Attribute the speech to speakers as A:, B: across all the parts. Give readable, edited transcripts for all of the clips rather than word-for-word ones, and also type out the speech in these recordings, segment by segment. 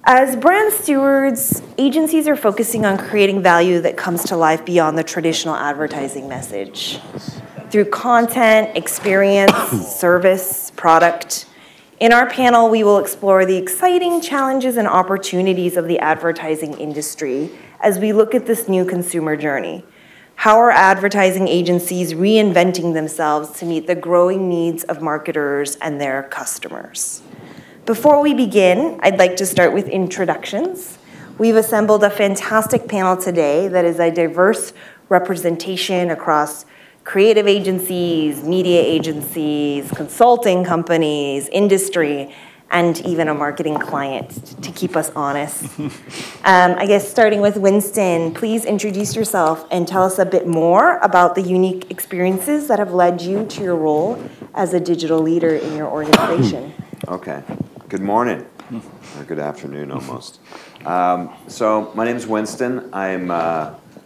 A: As brand stewards, agencies are focusing on creating value that comes to life beyond the traditional advertising message. Through content, experience, service, product. In our panel, we will explore the exciting challenges and opportunities of the advertising industry as we look at this new consumer journey. How are advertising agencies reinventing themselves to meet the growing needs of marketers and their customers? Before we begin, I'd like to start with introductions. We've assembled a fantastic panel today that is a diverse representation across creative agencies, media agencies, consulting companies, industry, and even a marketing client to keep us honest. I guess starting with Winston, please introduce yourself and tell us a bit more about the unique experiences that have led you to your role as a digital leader in your organization.
B: Okay. Good morning, or good afternoon almost. So my name is Winston. I'm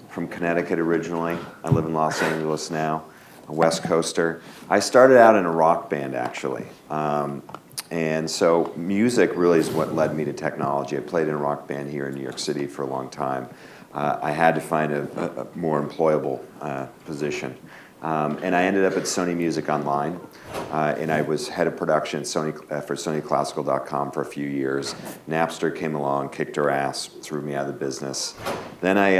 B: from Connecticut originally. I live in Los Angeles now, a West Coaster. I started out in a rock band actually. And so music really is what led me to technology. I played in a rock band here in New York City for a long time. I had to find a more employable position. And I ended up at Sony Music Online, and I was head of production at for SonyClassical.com for a few years. Napster came along, kicked our ass, threw me out of the business. Then I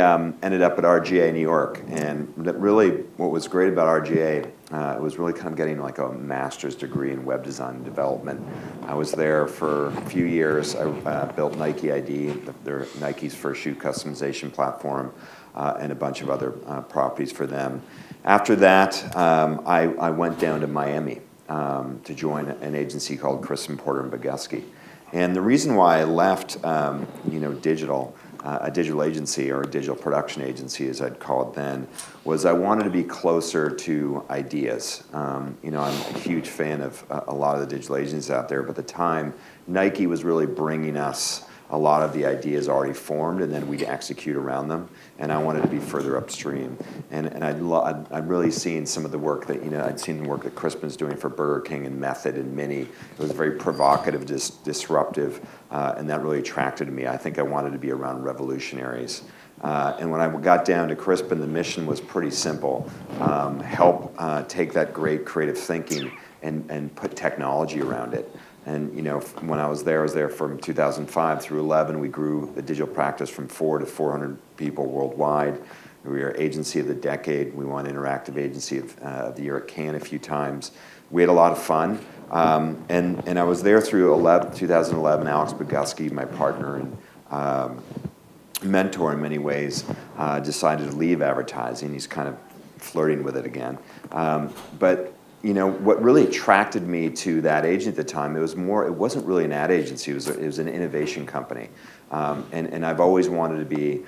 B: ended up at RGA New York, and really what was great about RGA, it was really kind of getting like a master's degree in web design and development. I was there for a few years. I built Nike ID, their Nike's first shoe customization platform, and a bunch of other properties for them. After that, I went down to Miami to join an agency called Christen Porter and Bogusky. And the reason why I left, digital, a digital agency or a digital production agency, as I'd call it then, was I wanted to be closer to ideas. I'm a huge fan of a lot of the digital agencies out there, but at the time, Nike was really bringing us a lot of the ideas already formed, and then we'd execute around them. And I wanted to be further upstream. And I'd really seen some of the work that, I'd seen the work that Crispin's doing for Burger King and Method and Mini. It was very provocative, disruptive, and that really attracted me. I think I wanted to be around revolutionaries. And when I got down to Crispin, the mission was pretty simple. Help take that great creative thinking and put technology around it. And when I was there from 2005 through 11, we grew the digital practice from 4 to 400 people worldwide. We were Agency of the Decade. We won Interactive Agency of the Year at Cannes a few times. We had a lot of fun. And I was there through 2011. Alex Bogusky, my partner and mentor in many ways, decided to leave advertising. He's kind of flirting with it again. But what really attracted me to that agent at the time, it wasn't really an ad agency, it was an innovation company. And I've always wanted to be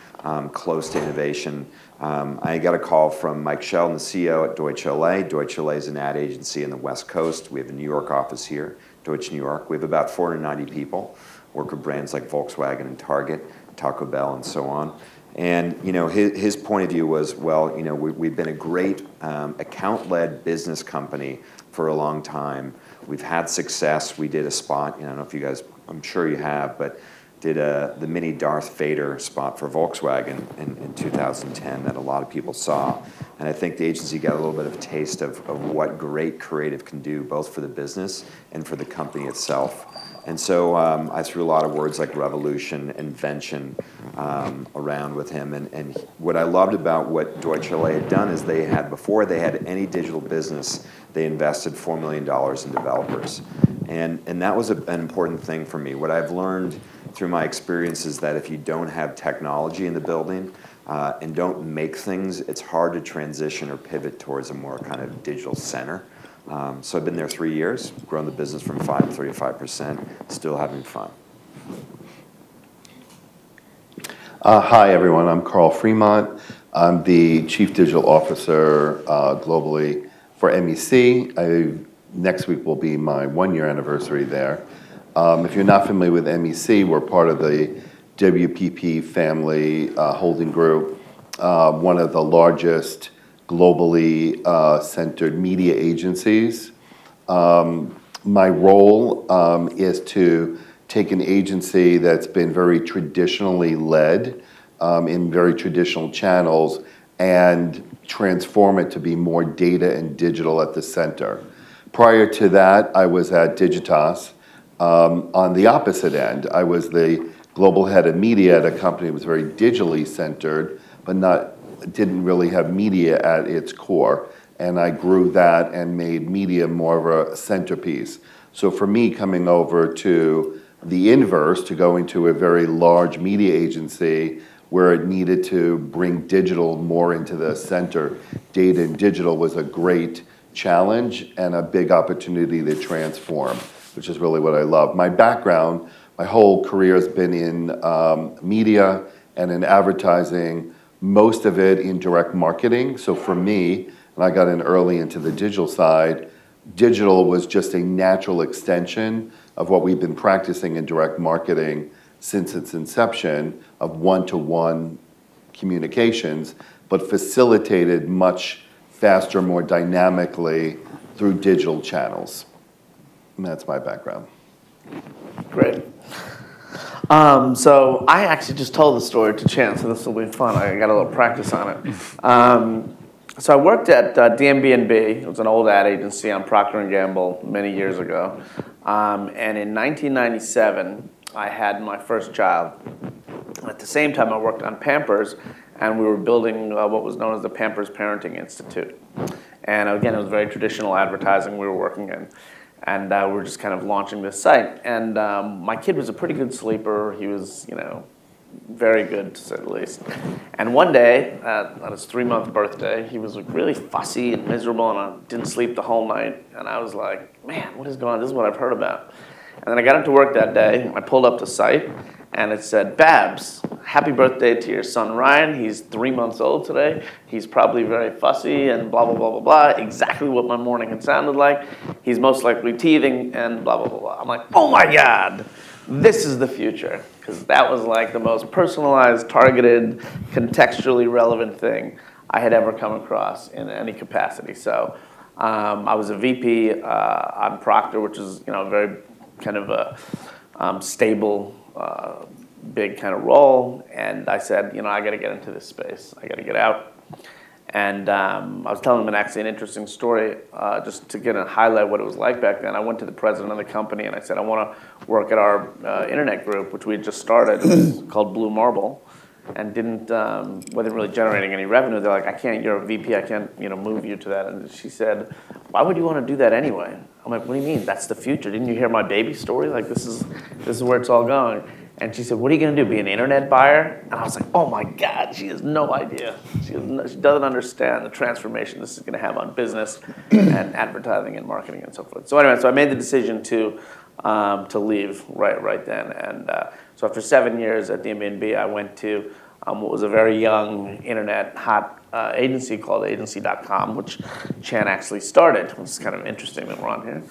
B: close to innovation. I got a call from Mike Sheldon, the CEO at Deutsch LA. Deutsch LA is an ad agency in the West Coast. We have a New York office here, Deutsch New York. We have about 490 people, work with brands like Volkswagen and Target, Taco Bell, and so on. And his point of view was, well, we've been a great account-led business company for a long time. We've had success. We did a spot, I don't know if you guys, I'm sure you have, but did the mini Darth Vader spot for Volkswagen in 2010 that a lot of people saw. And I think the agency got a little bit of a taste of what great creative can do, both for the business and for the company itself. And so I threw a lot of words like revolution, invention around with him. And what I loved about what Deutsch LA had done is before they had any digital business, they invested $4 million in developers. And that was an important thing for me. What I've learned through my experience is that if you don't have technology in the building and don't make things, it's hard to transition or pivot towards a more kind of digital center. So I've been there 3 years, grown the business from 5 to 35%, still having fun.
C: Hi, everyone. I'm Carl Fremont. I'm the Chief Digital Officer globally for MEC. Next week will be my 1-year anniversary there. If you're not familiar with MEC, we're part of the WPP family holding group, one of the largest globally centered media agencies. My role is to take an agency that's been very traditionally led in very traditional channels and transform it to be more data and digital at the center. Prior to that, I was at Digitas. On the opposite end, I was the global head of media at a company that was very digitally centered, but didn't really have media at its core. And I grew that and made media more of a centerpiece. So for me, coming over to the inverse, to go into a very large media agency where it needed to bring digital more into the center, data and digital was a great challenge and a big opportunity to transform, which is really what I love. My background, my whole career has been in media and in advertising, most of it in direct marketing. So for me, and I got in early into the digital side, digital was just a natural extension of what we've been practicing in direct marketing since its inception of one-to-one communications, but facilitated much faster, more dynamically through digital channels. And that's my background.
D: Great. So I actually just told the story to Chance, so this will be fun. I got a little practice on it. So I worked at DMB&B. It was an old ad agency on Procter & Gamble many years ago. And in 1997, I had my first child. At the same time, I worked on Pampers, and we were building what was known as the Pampers Parenting Institute. And again, it was very traditional advertising we were working in. And we were just kind of launching this site. And my kid was a pretty good sleeper. He was, very good, to say the least. And one day, on his 3-month birthday, he was really fussy and miserable, and I didn't sleep the whole night. And I was like, man, what is going on? This is what I've heard about. And then I got into work that day. I pulled up the site, and it said, Babs, happy birthday to your son Ryan. He's 3 months old today. He's probably very fussy and blah, blah, blah, blah, blah. Exactly what my morning had sounded like. He's most likely teething and blah, blah, blah, blah. I'm like, oh my God, this is the future. Because that was like the most personalized, targeted, contextually relevant thing I had ever come across in any capacity. So I was a VP on Procter, which is very kind of a stable, big kind of role, and I said, I got to get into this space. I got to get out. And I was telling them actually an interesting story, just to get a highlight what it was like back then. I went to the president of the company and I said, I want to work at our internet group, which we had just started. It was called Blue Marble, and wasn't really generating any revenue. They're like, I can't. You're a VP. I can't, move you to that. And she said, why would you want to do that anyway? I'm like, what do you mean? That's the future. Didn't you hear my baby story? Like, this is where it's all going. And she said, what are you going to do, be an internet buyer? And I was like, oh my God, she has no idea. She doesn't understand the transformation this is going to have on business and advertising and marketing and so forth. So anyway, so I made the decision to leave right then. And so after 7 years at DMB&B, I went to what was a very young internet hot agency called agency.com, which Chan actually started, which is kind of interesting that we're on here.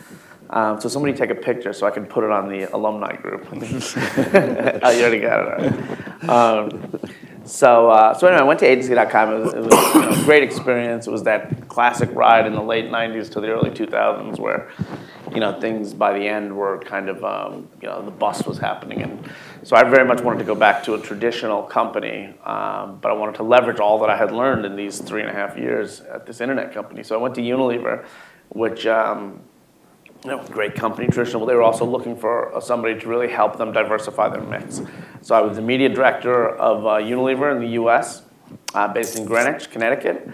D: So somebody take a picture so I can put it on the alumni group. Oh, you already got it. All right. So anyway, I went to agency.com. It was a great experience. It was that classic ride in the late 90s to the early 2000s where, things by the end were kind of, the bust was happening. And so I very much wanted to go back to a traditional company, but I wanted to leverage all that I had learned in these 3.5 years at this internet company. So I went to Unilever, which, great company, traditional, but they were also looking for somebody to really help them diversify their mix. So I was the media director of Unilever in the US, based in Greenwich, Connecticut.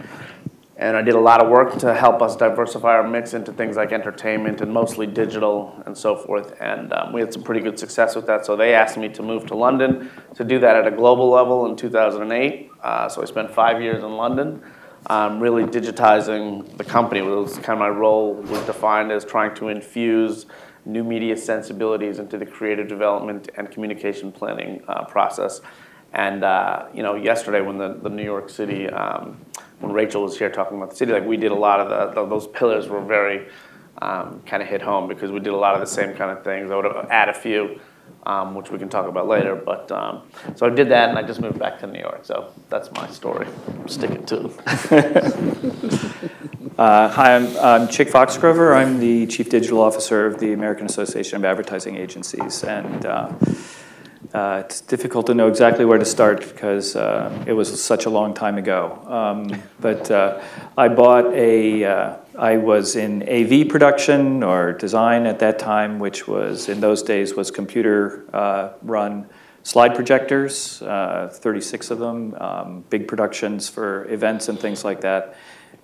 D: And I did a lot of work to help us diversify our mix into things like entertainment and mostly digital and so forth. And we had some pretty good success with that. So they asked me to move to London to do that at a global level in 2008. So I spent 5 years in London. Really digitizing the company. It was kind of my role was defined as trying to infuse new media sensibilities into the creative development and communication planning process. And yesterday when the New York City, when Rachel was here talking about the city, like we did a lot of those pillars were very kind of hit home because we did a lot of the same kind of things. I would add a few. Which we can talk about later. But so I did that, and I just moved back to New York. So that's my story. I'm sticking to it.
E: Hi, I'm Chick Foxgrover. I'm the Chief Digital Officer of the American Association of Advertising Agencies. And it's difficult to know exactly where to start because it was such a long time ago. But I was in AV production or design at that time, which was, in those days, was computer-run slide projectors, 36 of them, big productions for events and things like that.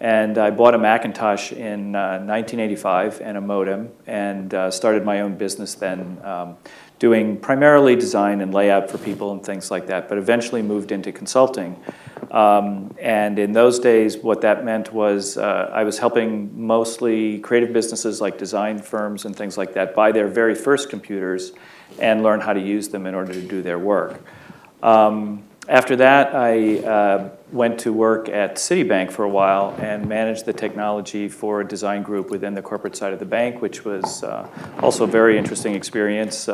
E: And I bought a Macintosh in 1985 and a modem, and started my own business then, doing primarily design and layout for people and things like that, but eventually moved into consulting. And in those days, what that meant was I was helping mostly creative businesses like design firms and things like that buy their very first computers and learn how to use them in order to do their work. After that, I went to work at Citibank for a while and managed the technology for a design group within the corporate side of the bank, which was also a very interesting experience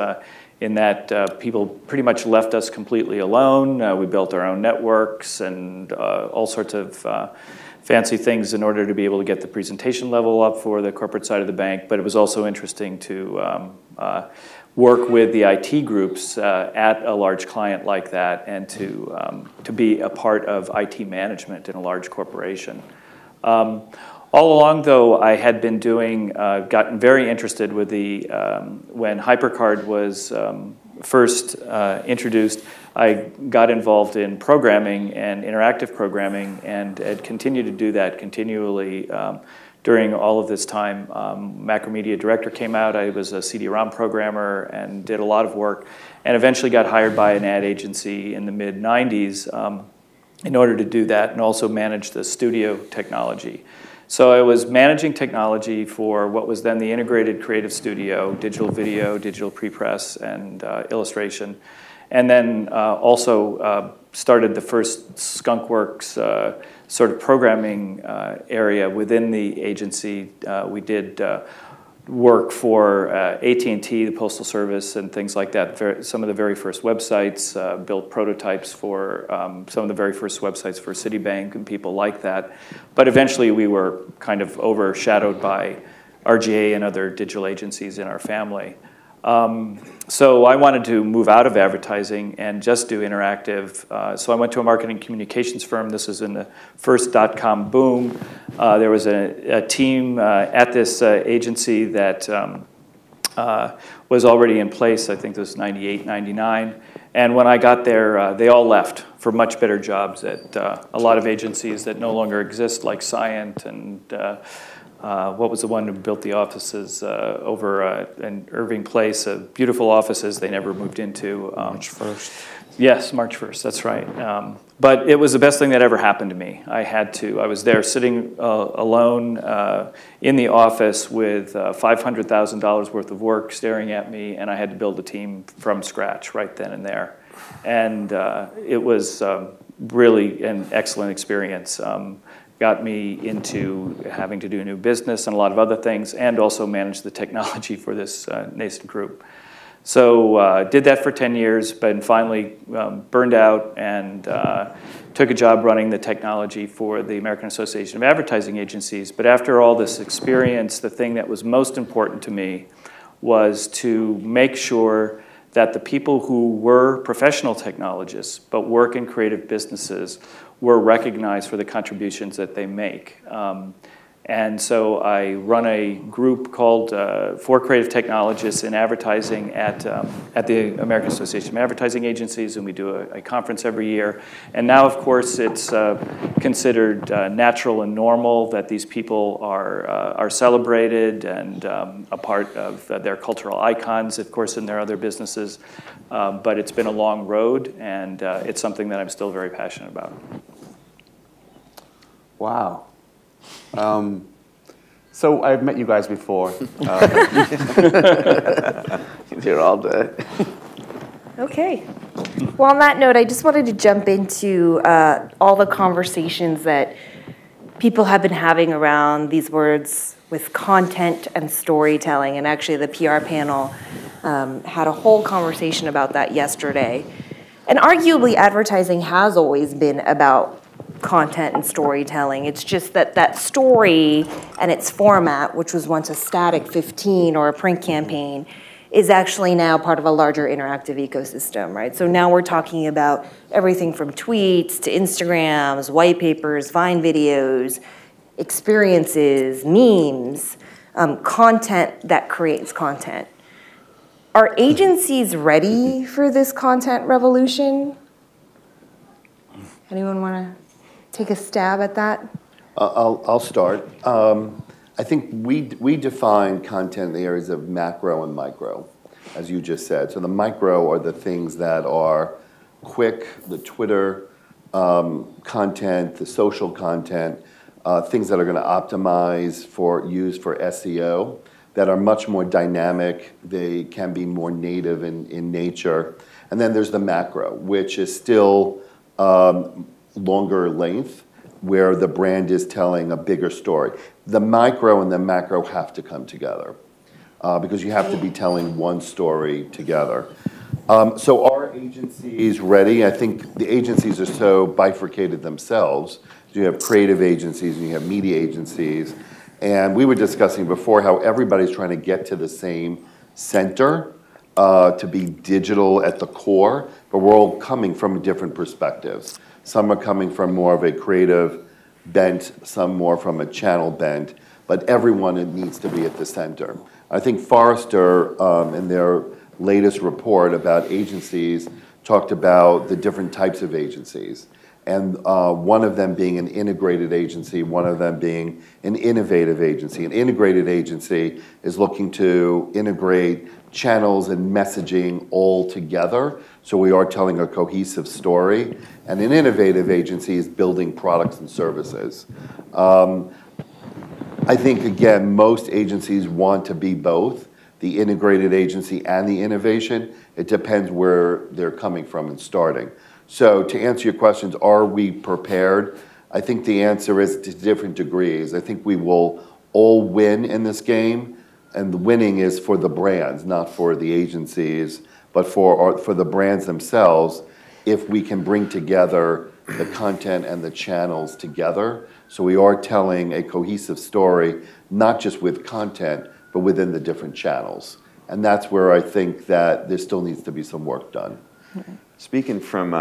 E: in that people pretty much left us completely alone. We built our own networks and all sorts of fancy things in order to be able to get the presentation level up for the corporate side of the bank, but it was also interesting to work with the IT groups at a large client like that and to be a part of IT management in a large corporation. All along, though, I had been gotten very interested with when HyperCard was first introduced, I got involved in programming and interactive programming and had continued to do that continually during all of this time. Macromedia Director came out. I was a CD-ROM programmer and did a lot of work and eventually got hired by an ad agency in the mid-90s in order to do that and also manage the studio technology. So I was managing technology for what was then the integrated creative studio, digital video, digital prepress, and illustration. And then also started the first skunkworks sort of programming area within the agency. We did work for AT&T, the Postal Service, and things like that. Some of the very first websites, built prototypes for some of the very first websites for Citibank and people like that. But eventually we were kind of overshadowed by RGA and other digital agencies in our family. So I wanted to move out of advertising and just do interactive. So I went to a marketing communications firm. This was in the first .com boom. There was a team at this agency that was already in place. I think this was 98, 99. And when I got there, they all left for much better jobs at a lot of agencies that no longer exist, like Scient and what was the one who built the offices over in Irving Place, beautiful offices they never moved into.
F: March 1st.
E: Yes, March 1st, that's right. But it was the best thing that ever happened to me. I was there sitting alone in the office with $500,000 worth of work staring at me, and I had to build a team from scratch right then and there. And it was really an excellent experience. Got me into having to do new business and a lot of other things, and also manage the technology for this nascent group. So did that for 10 years, but finally burned out and took a job running the technology for the American Association of Advertising Agencies. But after all this experience, the thing that was most important to me was to make sure that the people who were professional technologists but work in creative businesses were recognized for the contributions that they make. And so I run a group called For Creative Technologists in Advertising at the American Association of Advertising Agencies, and we do a conference every year. And now, of course, it's considered natural and normal that these people are celebrated and a part of their cultural icons, of course, in their other businesses. But it's been a long road, and it's something that I'm still very passionate about.
F: Wow. So I've met you guys before.
D: Here all day.
A: Okay. Well, on that note, I just wanted to jump into all the conversations that people have been having around these words with content and storytelling. And actually, the PR panel had a whole conversation about that yesterday. And arguably, advertising has always been about content and storytelling. It's just that story and its format, which was once a static 15 or a print campaign, is actually now part of a larger interactive ecosystem, right? So now we're talking about everything from tweets to Instagrams, white papers, Vine videos, experiences, memes, content that creates content. Are agencies ready for this content revolution? Anyone want to take a stab at that?
C: I'll start. I think we define content in the areas of macro and micro, as you just said. So the micro are the things that are quick, the Twitter content, the social content, things that are going to optimize for use for SEO, that are much more dynamic. They can be more native in nature. And then there's the macro, which is still longer length, where the brand is telling a bigger story. The micro and the macro have to come together because you have to be telling one story together. So are agencies ready? I think the agencies are so bifurcated themselves. You have creative agencies and you have media agencies. And we were discussing before how everybody's trying to get to the same center to be digital at the core, but we're all coming from different perspectives. Some are coming from more of a creative bent, some more from a channel bent, but everyone needs to be at the center. I think Forrester, in their latest report about agencies, talked about the different types of agencies. And one of them being an integrated agency, one of them being an innovative agency. An integrated agency is looking to integrate channels and messaging all together, so we are telling a cohesive story. And an innovative agency is building products and services. I think, again, most agencies want to be both, the integrated agency and the innovation. It depends where they're coming from and starting. So to answer your questions, are we prepared? I think the answer is to different degrees. I think we will all win in this game, and the winning is for the brands, not for the agencies, but for the brands themselves, if we can bring together the content and the channels together. So we are telling a cohesive story, not just with content, but within the different channels. And that's where I think that there still needs to be some work done.
B: Speaking from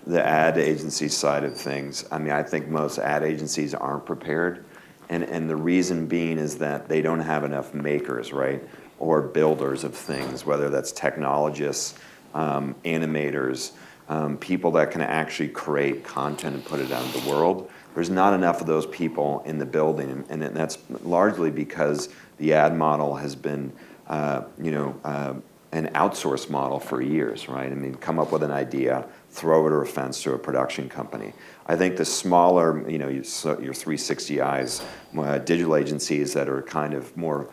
B: the ad agency side of things, I mean, I think most ad agencies aren't prepared. And the reason being is that they don't have enough makers, right? Or builders of things, whether that's technologists, animators, people that can actually create content and put it out in the world. There's not enough of those people in the building. And that's largely because the ad model has been, an outsource model for years, right? I mean, come up with an idea, throw it over a fence to a production company. I think the smaller, your 360 eyes, digital agencies that are kind of more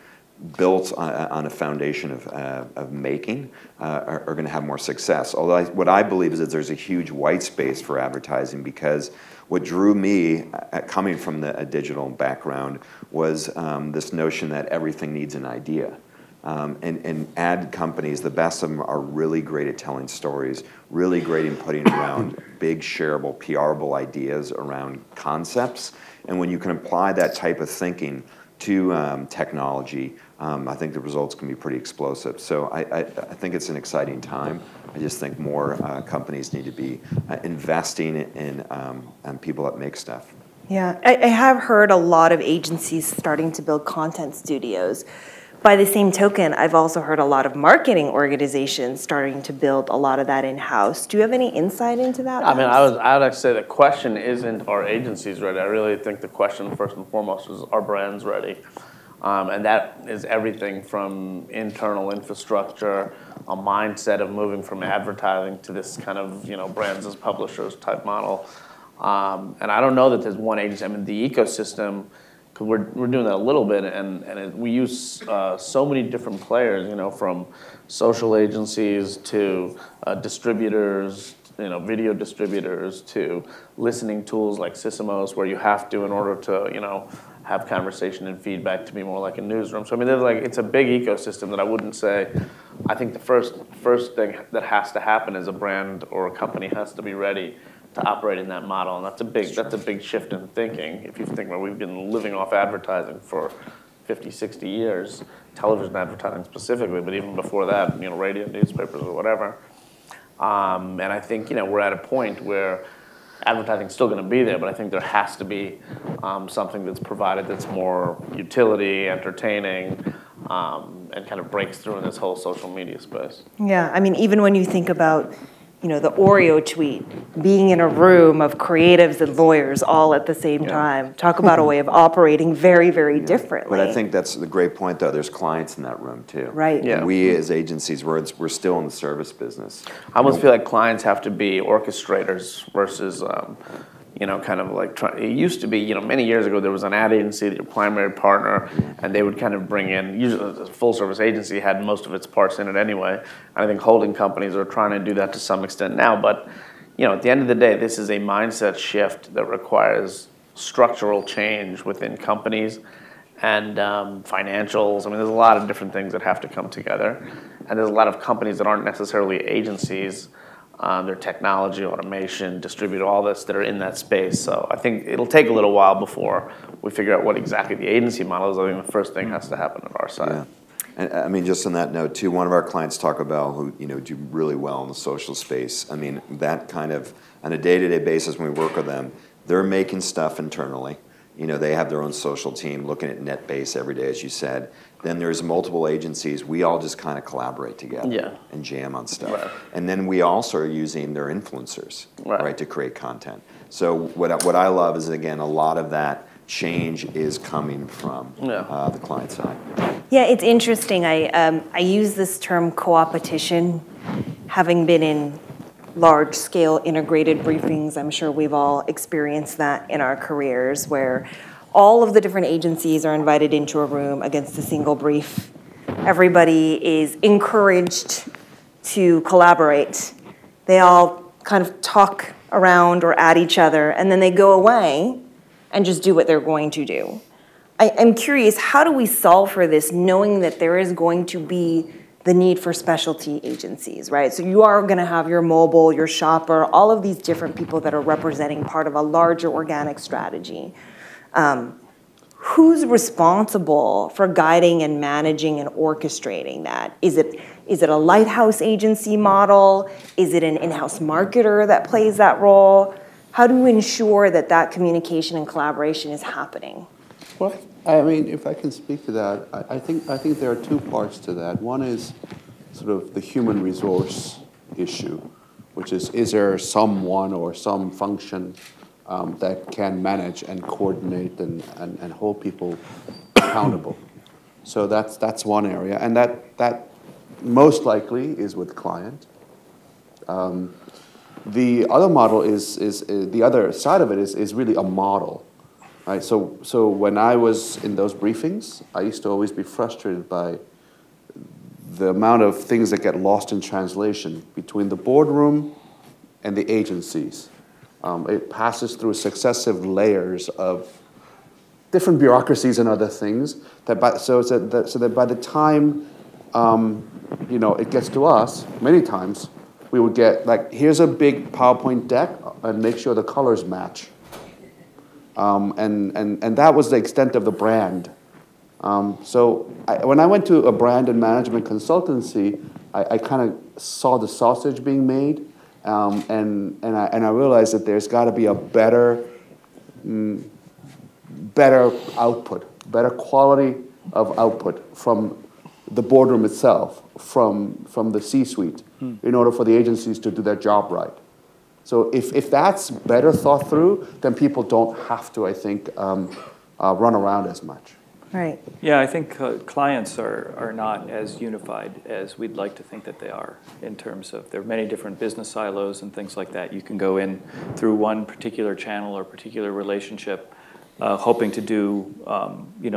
B: built on a foundation of making are going to have more success. Although what I believe is that there's a huge white space for advertising, because what drew me, coming from a digital background, was this notion that everything needs an idea. And ad companies, the best of them, are really great at telling stories, really great in putting around big, shareable, PRable ideas around concepts. And when you can apply that type of thinking to technology, I think the results can be pretty explosive. So I think it's an exciting time. I just think more companies need to be investing in people that make stuff.
A: Yeah, I have heard a lot of agencies starting to build content studios. By the same token, I've also heard a lot of marketing organizations starting to build a lot of that in-house. Do you have any insight into that?
D: I mean, I would actually say the question isn't, are agencies ready? I really think the question, first and foremost, is, are brands ready? And that is everything from internal infrastructure, a mindset of moving from advertising to this kind of, brands as publishers type model. And I don't know that there's one agency. I mean, the ecosystem, because we're doing that a little bit, and we use so many different players, from social agencies to distributors, video distributors, to listening tools like Sysomos, where you have to, in order to, have conversation and feedback, to be more like a newsroom. So I mean, it's a big ecosystem that I wouldn't say. I think the first thing that has to happen is a brand or a company has to be ready to operate in that model, and that's a big shift in thinking. If you think about, we've been living off advertising for 50, 60 years, television advertising specifically, but even before that, radio, newspapers, or whatever. And I think we're at a point where advertising's still going to be there, but I think there has to be something that's provided that's more utility, entertaining, and kind of breaks through in this whole social media space.
A: Yeah, I mean, even when you think about, the Oreo tweet, being in a room of creatives and lawyers all at the same time, talk about a way of operating very, very differently.
B: But I think that's the great point, though. There's clients in that room, too.
A: Right.
B: Yeah. And we, as agencies, we're still in the service business.
D: I almost feel like clients have to be orchestrators versus, kind of like, it used to be, many years ago, there was an ad agency, your primary partner, and they would kind of bring in, usually a full service agency had most of its parts in it anyway. And I think holding companies are trying to do that to some extent now. But, at the end of the day, this is a mindset shift that requires structural change within companies and financials. I mean, there's a lot of different things that have to come together. And there's a lot of companies that aren't necessarily agencies. Their technology, automation, distributed, all this that are in that space. So I think it'll take a little while before we figure out what exactly the agency model is. I think the first thing has to happen on our side.
B: Yeah. And I mean, just on that note, too, one of our clients talk about who, do really well in the social space. I mean, that kind of, on a day-to-day basis when we work with them, they're making stuff internally. They have their own social team looking at NetBase every day, as you said. Then there's multiple agencies. We all just kind of collaborate together and jam on stuff.
D: Right.
B: And then we also are using their influencers, right, to create content. So what I love is, again, a lot of that change is coming from the client side.
A: Yeah, it's interesting. I use this term co-opetition, having been in large-scale integrated briefings. I'm sure we've all experienced that in our careers, where all of the different agencies are invited into a room against a single brief. Everybody is encouraged to collaborate. They all kind of talk around or at each other, and then they go away and just do what they're going to do. I'm curious, how do we solve for this, knowing that there is going to be the need for specialty agencies, right? So you are going to have your mobile, your shopper, all of these different people that are representing part of a larger organic strategy. Who's responsible for guiding and managing and orchestrating that? Is it a lighthouse agency model? Is it an in-house marketer that plays that role? How do we ensure that that communication and collaboration is happening?
F: Well, I mean, if I can speak to that, I think there are two parts to that. One is sort of the human resource issue, which is there someone or some function that can manage and coordinate and hold people accountable. So that's one area, and that most likely is with client. The other model is the other side of it is really a model, right? So when I was in those briefings, I used to always be frustrated by the amount of things that get lost in translation between the boardroom and the agencies. It passes through successive layers of different bureaucracies and other things. So that by the time it gets to us, many times we would get like, here's a big PowerPoint deck, and make sure the colors match. And that was the extent of the brand. When I went to a brand and management consultancy, I kind of saw the sausage being made. And I realized that there's got to be a better output, better quality of output from the boardroom itself, from the C-suite, in order for the agencies to do their job right. So if that's better thought through, then people don't have to, I think, run around as much.
A: Right.
E: Yeah, I think clients are not as unified as we'd like to think that they are, in terms of there are many different business silos and things like that. You can go in through one particular channel or particular relationship, hoping to do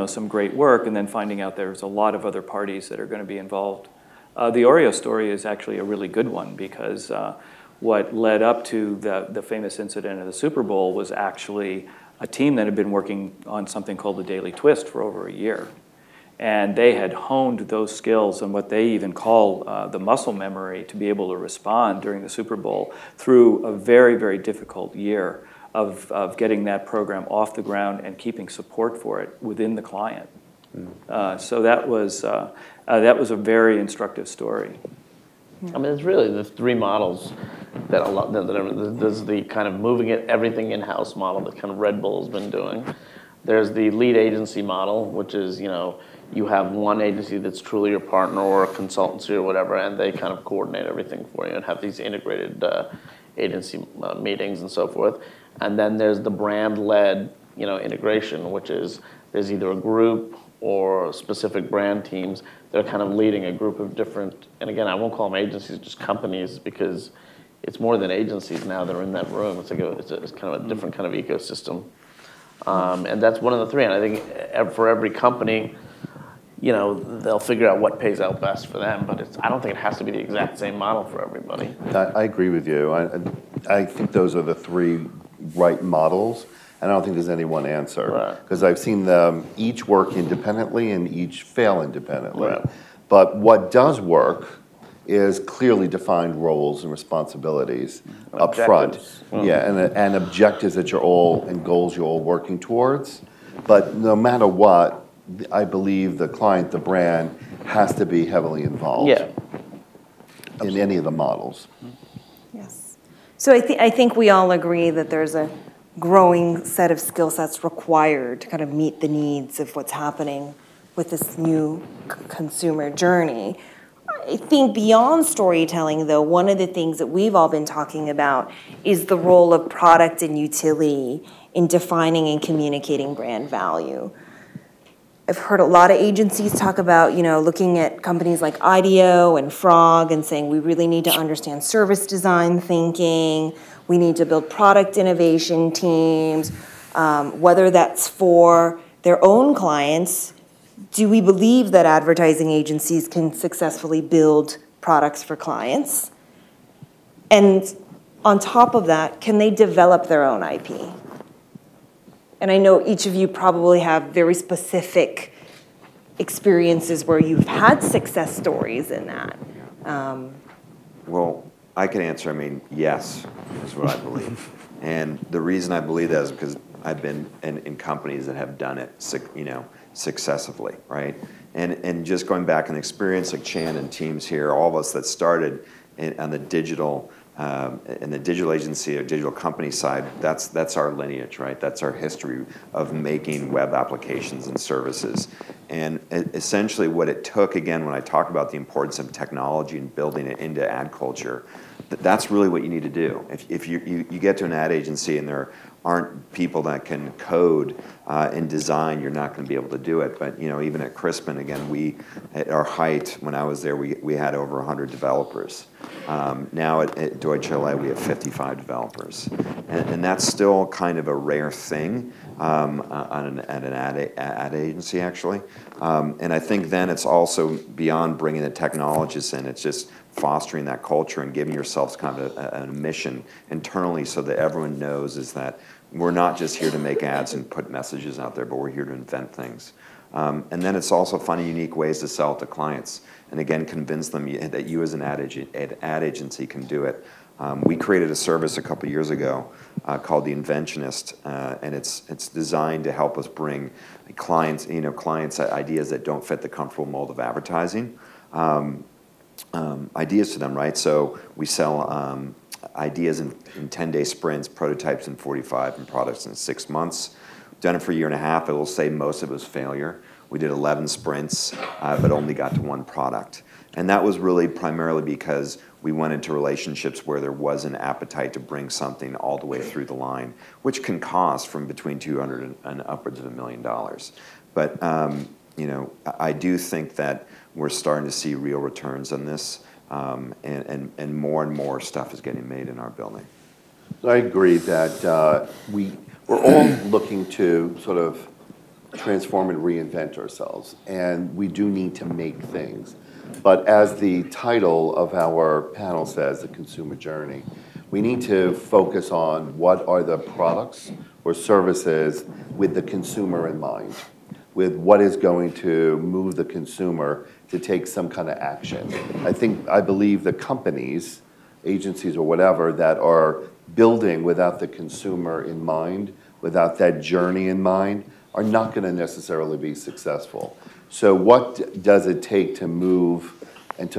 E: some great work, and then finding out there's a lot of other parties that are going to be involved. The Oreo story is actually a really good one, because what led up to the famous incident at the Super Bowl was actually a team that had been working on something called the Daily Twist for over a year. And they had honed those skills and what they even call the muscle memory to be able to respond during the Super Bowl through a very, very difficult year of getting that program off the ground and keeping support for it within the client. So that was a very instructive story.
D: I mean, it's really the three models that there's the kind of moving everything in-house model that kind of Red Bull's been doing. There's the lead agency model, which is, you have one agency that's truly your partner or a consultancy or whatever, and they kind of coordinate everything for you and have these integrated agency meetings and so forth. And then there's the brand-led, integration, which is there's either a group or specific brand teams that are kind of leading a group of different, and again, I won't call them agencies, just companies, because it's more than agencies now that are in that room. It's like it's kind of a different kind of ecosystem. And that's one of the three. And I think for every company, they'll figure out what pays out best for them. But I don't think it has to be the exact same model for everybody.
C: I agree with you. I think those are the three right models. And I don't think there's any one answer. Because I've seen them each work independently and each fail independently.
D: Right.
C: But what does work is clearly defined roles and responsibilities up front. Yeah, and objectives that and goals you're all working towards. But no matter what, I believe the client, the brand, has to be heavily involved in any of the models.
A: Yes. So I think we all agree that there's a growing set of skill sets required to kind of meet the needs of what's happening with this new consumer journey. I think beyond storytelling, though, one of the things that we've all been talking about is the role of product and utility in defining and communicating brand value. I've heard a lot of agencies talk about, looking at companies like IDEO and Frog and saying we really need to understand service design thinking, we need to build product innovation teams, whether that's for their own clients. Do we believe that advertising agencies can successfully build products for clients? And on top of that, can they develop their own IP? And I know each of you probably have very specific experiences where you've had success stories in that.
B: Well, I can answer, yes, is what I believe. And the reason I believe that is because I've been in companies that have done it, successively, right? And just going back in experience, like Chan and teams here, all of us that started on the digital, in the digital agency or digital company side, that's our lineage, right? That's our history of making web applications and services. And essentially what it took, again, when I talk about the importance of technology and building it into ad culture, that's really what you need to do. If you get to an ad agency and there aren't people that can code and design, you're not going to be able to do it. But even at Crispin, again, at our height when I was there, we had over 100 developers. Now at Deutsch LA, we have 55 developers, and that's still kind of a rare thing at an ad agency, actually. And I think then it's also beyond bringing the technologists in. It's just fostering that culture and giving yourselves kind of a mission internally so that everyone knows is that we're not just here to make ads and put messages out there, but we're here to invent things. And then it's also finding unique ways to sell it to clients. And again, convince them that you as an ad agency can do it. We created a service a couple years ago called The Inventionist, and it's designed to help us bring clients ideas that don't fit the comfortable mold of advertising. Ideas to them, right? So we sell ideas in 10-day sprints, prototypes in 45, and products in 6 months. We've done it for a year and a half. I will say most of it was failure. We did 11 sprints, but only got to one product. And that was really primarily because we went into relationships where there was an appetite to bring something all the way through the line, which can cost from between $200 and upwards of $1 million. But I do think that we're starting to see real returns on this, and more stuff is getting made in our building.
C: I agree that we're all looking to sort of transform and reinvent ourselves, and we do need to make things. But as the title of our panel says, the consumer journey, we need to focus on what are the products or services with the consumer in mind. with what is going to move the consumer to take some kind of action. I believe the companies, agencies or whatever, that are building without the consumer in mind, without that journey in mind, are not going to necessarily be successful. So what does it take to move and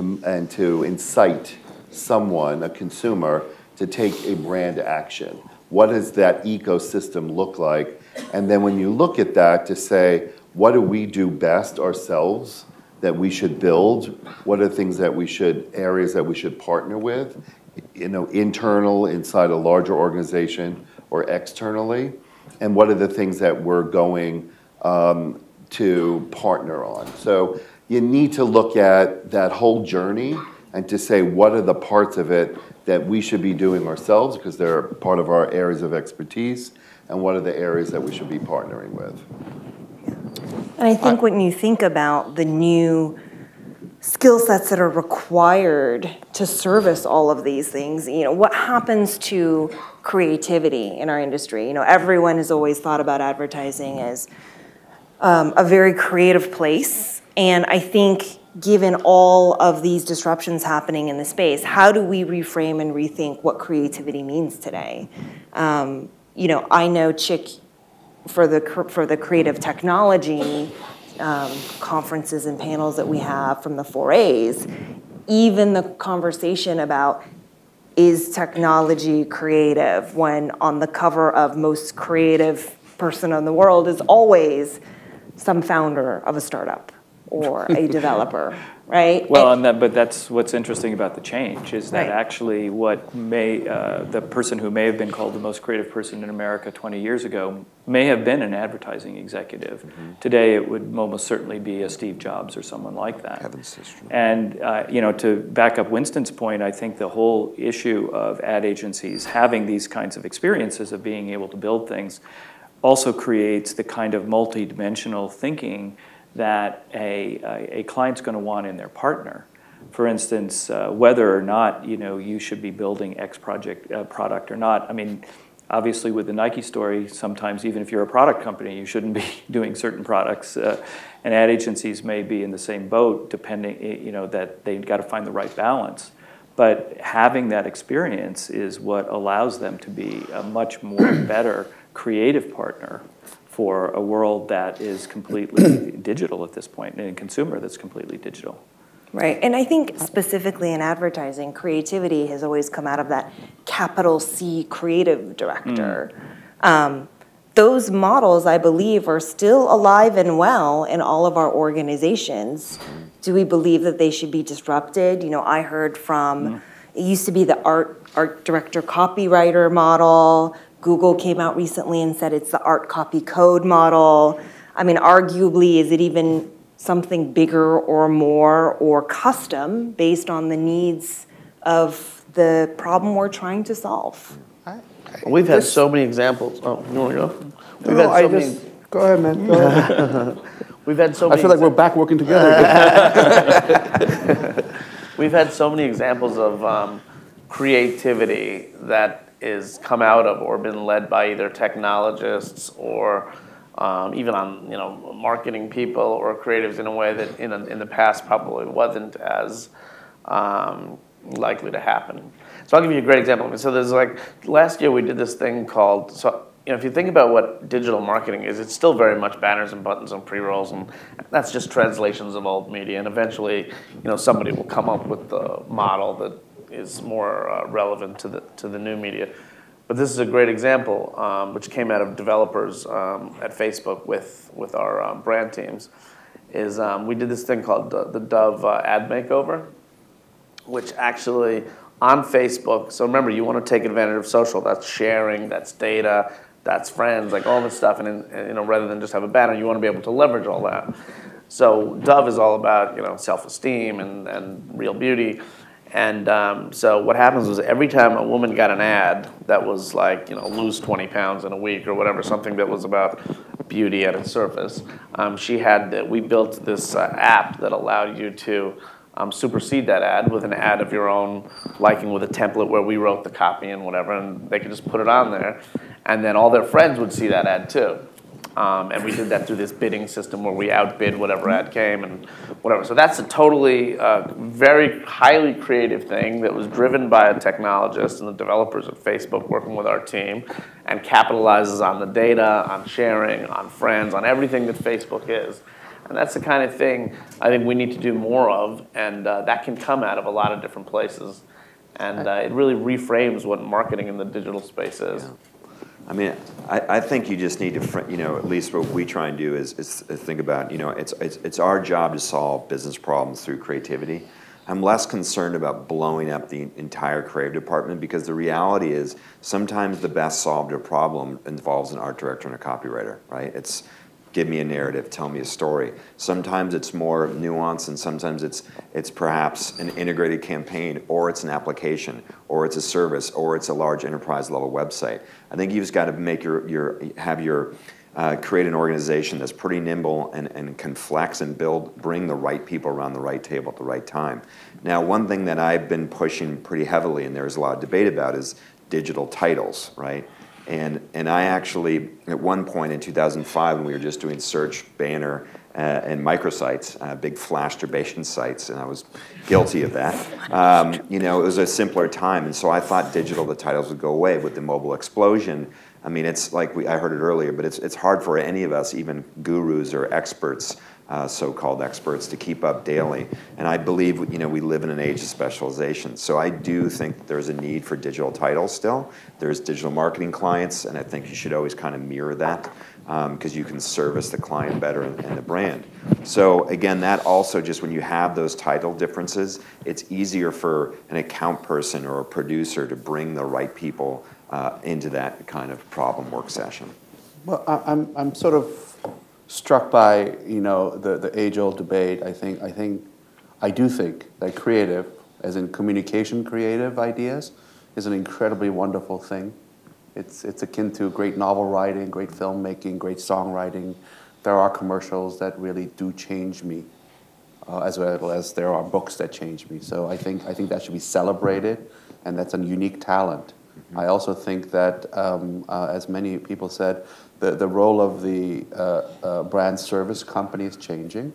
C: to incite someone, a consumer, to take a brand action? What does that ecosystem look like? And then when you look at that, to say, what do we do best ourselves that we should build? What are things that areas that we should partner with, internal, inside a larger organization, or externally? And what are the things that we're going to partner on? So you need to look at that whole journey and to say, what are the parts of it that we should be doing ourselves because they're part of our areas of expertise, and what are the areas that we should be partnering with?
A: And I think when you think about the new skill sets that are required to service all of these things, what happens to creativity in our industry? Everyone has always thought about advertising as a very creative place. And I think given all of these disruptions happening in the space, how do we reframe and rethink what creativity means today? I know Chick, for the creative technology conferences and panels that we have from the 4As, even the conversation about is technology creative, when on the cover of most creative person in the world is always some founder of a startup or a developer, right?
E: Well, but that's what's interesting about the change is that
A: Right.
E: actually the person who may have been called the most creative person in America 20 years ago may have been an advertising executive. Mm-hmm. Today, it would almost certainly be a Steve Jobs or someone like that.
B: Heavens, that's true.
E: And to back up Winston's point, I think the whole issue of ad agencies having these kinds of experiences of being able to build things also creates the kind of multidimensional thinking that a client's going to want in their partner. For instance, whether or not you should be building X product or not. I mean, obviously with the Nike story, sometimes even if you're a product company, you shouldn't be doing certain products. And ad agencies may be in the same boat, depending that they've got to find the right balance. But having that experience is what allows them to be a much more better creative partner for a world that is completely digital at this point, and a consumer that's completely digital.
A: Right, and I think specifically in advertising, creativity has always come out of that capital C creative director. Those models, I believe, are still alive and well in all of our organizations. Do we believe that they should be disrupted? I heard from, it used to be the art director copywriter model. Google came out recently and said it's the art copy code model. I mean, arguably, is it even something bigger or more or custom based on the needs of the problem we're trying to solve?
D: We've had so many examples. Oh, you want to go?
F: Go ahead, man. Go ahead.
D: We've had so many.
F: I feel like we're back working together.
D: We've had so many examples of creativity that is come out of or been led by either technologists or even on marketing people or creatives in a way that in the past probably wasn't as likely to happen. So I'll give you a great example. So there's last year we did this thing called, if you think about what digital marketing is, it's still very much banners and buttons and pre-rolls, and that's just translations of old media. And eventually, somebody will come up with the model that is more relevant to the new media. But this is a great example, which came out of developers at Facebook with our brand teams. Is we did this thing called the Dove Ad Makeover, which actually on Facebook. So remember, you want to take advantage of social. That's sharing. That's data. That's friends. Like all this stuff. And rather than just have a banner, you want to be able to leverage all that. So Dove is all about self-esteem and real beauty. And so what happens was every time a woman got an ad that was like, lose 20 pounds in a week or whatever, something that was about beauty at its surface, we built this app that allowed you to supersede that ad with an ad of your own liking with a template where we wrote the copy and whatever, and they could just put it on there. And then all their friends would see that ad too. And we did that through this bidding system where we outbid whatever ad came and whatever. So that's a totally very highly creative thing that was driven by a technologist and the developers at Facebook working with our team, and capitalizes on the data, on sharing, on friends, on everything that Facebook is. And that's the kind of thing I think we need to do more of, and that can come out of a lot of different places. And it really reframes what marketing in the digital space is.
B: Yeah. I mean, I think you just need to, at least what we try and do is think about, it's our job to solve business problems through creativity. I'm less concerned about blowing up the entire creative department, because the reality is sometimes the best solved problem involves an art director and a copywriter, right? It's give me a narrative, tell me a story. Sometimes it's more nuanced, and sometimes it's perhaps an integrated campaign, or it's an application, or it's a service, or it's a large enterprise level website. I think you've just got to make create an organization that's pretty nimble and can flex and bring the right people around the right table at the right time. Now, one thing that I've been pushing pretty heavily, and there's a lot of debate about, is digital titles, right? And I actually, at one point in 2005, when we were just doing search, banner, and microsites, big flash-turbation sites, and I was guilty of that. It was a simpler time, and so I thought the titles would go away. With the mobile explosion, I mean, it's like I heard it earlier, but it's hard for any of us, even gurus or experts, so-called experts, to keep up daily. And I believe we live in an age of specialization. So I do think there's a need for digital titles still. There's digital marketing clients, and I think you should always kind of mirror that, because you can service the client better and the brand. So again, that also, just when you have those title differences, it's easier for an account person or a producer to bring the right people into that kind of problem work session.
F: Well, I'm sort of struck by the age-old debate. I do think that creative, as in communication creative ideas, is an incredibly wonderful thing. It's akin to great novel writing, great filmmaking, great songwriting. There are commercials that really do change me, as well as there are books that change me. So I think that should be celebrated, and that's a unique talent. Mm-hmm. I also think that, as many people said, the role of the brand service company is changing,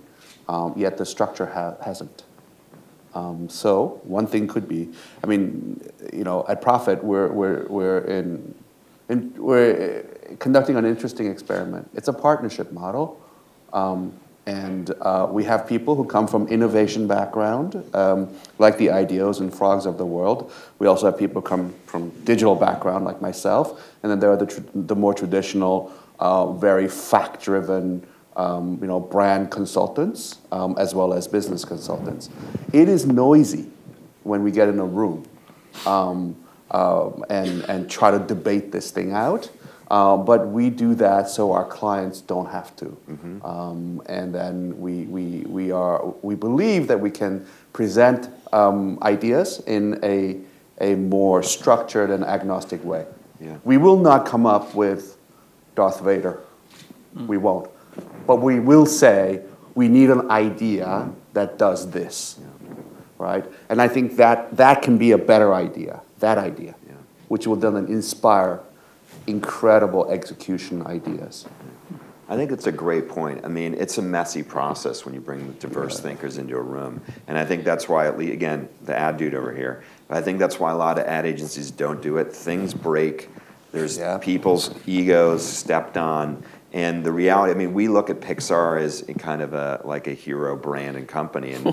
F: yet the structure hasn't. So one thing could be, I mean, at Profit we're conducting an interesting experiment. It's a partnership model, and we have people who come from innovation background, like the IDEOs and Frogs of the world. We also have people come from digital background, like myself, and then there are the more traditional, very fact-driven, brand consultants, as well as business consultants. It is noisy when we get in a room and try to debate this thing out. But we do that so our clients don't have to. Mm-hmm. And then we believe that we can present ideas in a more structured and agnostic way. Yeah. We will not come up with Darth Vader. Mm. We won't. But we will say we need an idea that does this. Yeah. Right? And I think that can be a better idea, yeah, which will then inspire incredible execution ideas.
B: I think it's a great point. I mean, it's a messy process when you bring diverse thinkers into a room. And I think that's why, again, the ad dude over here, I think that's why a lot of ad agencies don't do it. Things break. There's people's egos stepped on. And the reality, I mean, we look at Pixar as kind of like a hero brand and company, and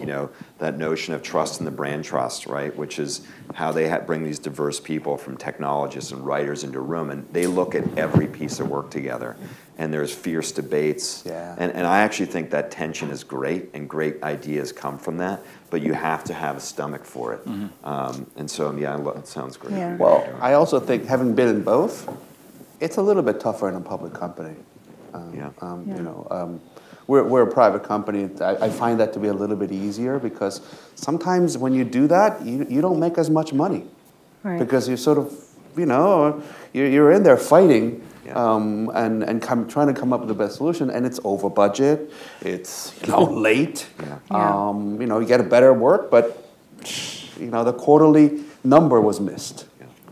B: that notion of trust in the brand trust, right? Which is how they bring these diverse people from technologists and writers into a room, and they look at every piece of work together, and there's fierce debates. Yeah. And I actually think that tension is great, and great ideas come from that, but you have to have a stomach for it. Mm-hmm. And so, it sounds great.
F: Yeah. Well, I also think, having been in both, it's a little bit tougher in a public company. We're a private company. I find that to be a little bit easier, because sometimes when you do that, you don't make as much money, right? Because you're sort of, you're in there fighting, and trying to come up with the best solution, and it's over budget, it's late, you get a better work, but the quarterly number was missed.